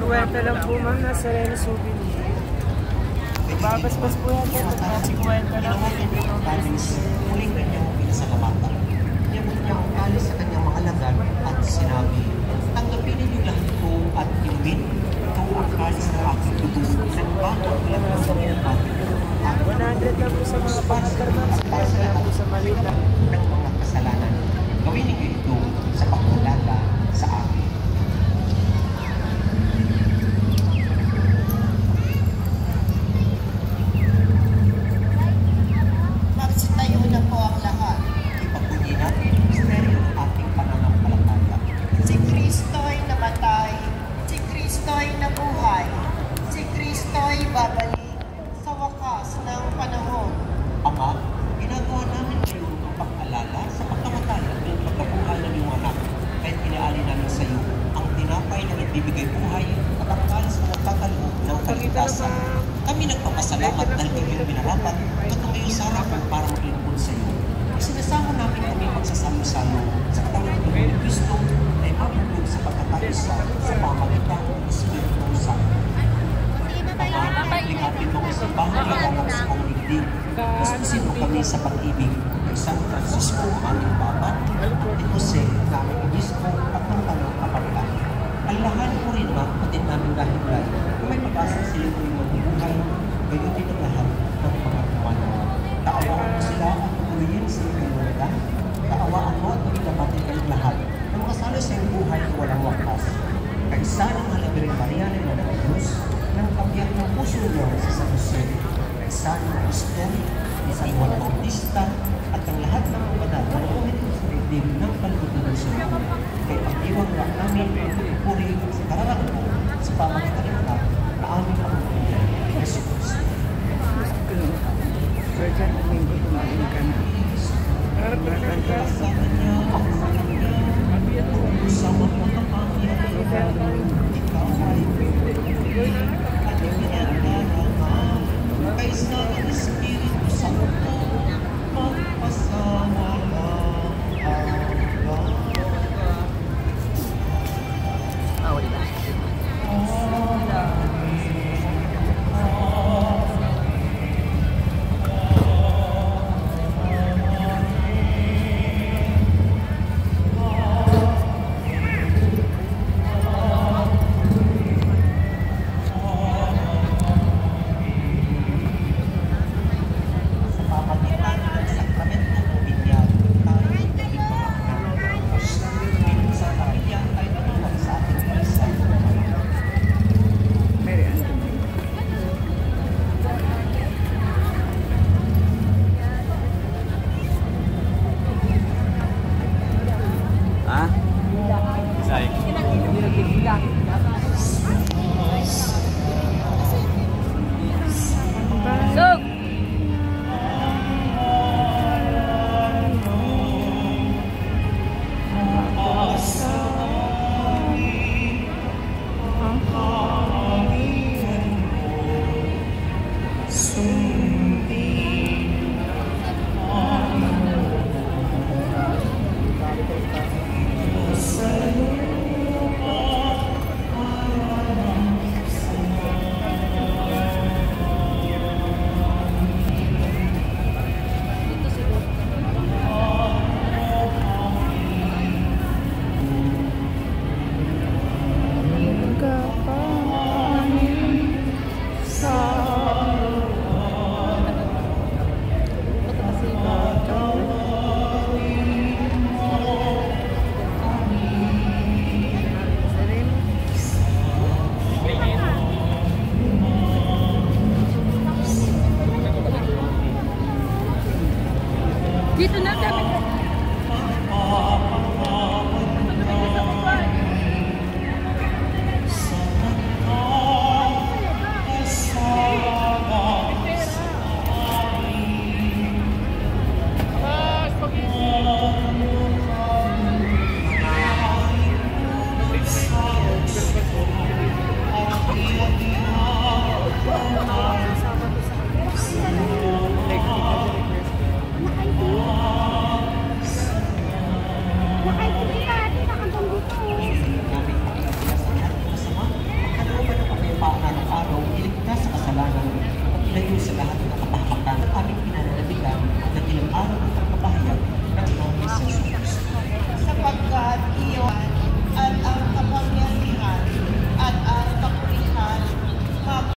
50 lang po ma'am, nasa Reno Souvenir. Babasbas po yan po, nasa 50 lang po. Muling kanyang pinasalamatan. Niyabot niya ang kalis sa kanyang mga lagan at sinabi, tanggapin ninyo lahat ito at inumin. Ito ang kalis ng aking dugo. Nagbago ang lahat ng mga aking 100 lang po sa mga pangatar ma'am, 50 lang po sa maliit lang. Ng mga kasalanan. Gawin ninyo ito sa pagkulala sa akin. Magsitayo na po ang lahat. Ipagpunyi natin ang misteryo ng ating pananampalataya. Si Kristo'y namatay, si Kristo'y nabuhay, si Kristo'y babalik sa wakas ng panahon. Ama, ginagawa namin ngayon ang pag-alala sa pagkamatay at pagkabuhay ng iyong anak. Kahit inaali namin sa iyo ang tinapay na nagbibigay buhay at ang kalis na nagtatalbo ng kaligtasan. Kami nagpapasalamat dahil kayo minarapat at tumayo sa harapan para maglingkod sa iyo. Isinasama namin kami magsasalo-salo sa katawan ng Kristo ay mabibig sa pagkataisa sa pamagitan ng Espiritu Santo. Ama, likapin mo sa pahalagang sa pangligdig. Gustusin mo kami sa pag-ibig ng San Francisco, aming Papa, at ni Jose, aming Obispo, at ng tanong kapatid. Alahan mo rin ba, patid namin dahil kung may pag-asa sila ko yung mabubuhay, gayon din ang lahat ng mga kumanawa. Kaawaan mo sila at tuloyin sa iyong mga. Kaawaan mo at magigabati kayong lahat na makasalo sa iyong buhay na walang wakas. Kaisa ng Halabiring Maria na ng Diyos, ng kabiyak ng puso niyo sa San Jose, kaisa ng Kristo, ni San Juan Bautista, at ang lahat ng mga banal na nakuhit sa daigdig ng kalbutan sa iyo. Kay pag-iwang lang namin ang pupuri sa kararangan mo sa pamagitan ng anak na aming pagpupunan ni Jesus Cristo. Sir John, Domingo, kumain ka na. Harap na kanta. Sa mga kapangyarihan, ikaw ay at ipinagdarama kaysa ng Espiritu Santo magpasawalang hanggang. sumainyo sa lahat ng kapahamakan at aming pinananabigan ang dakilang araw ng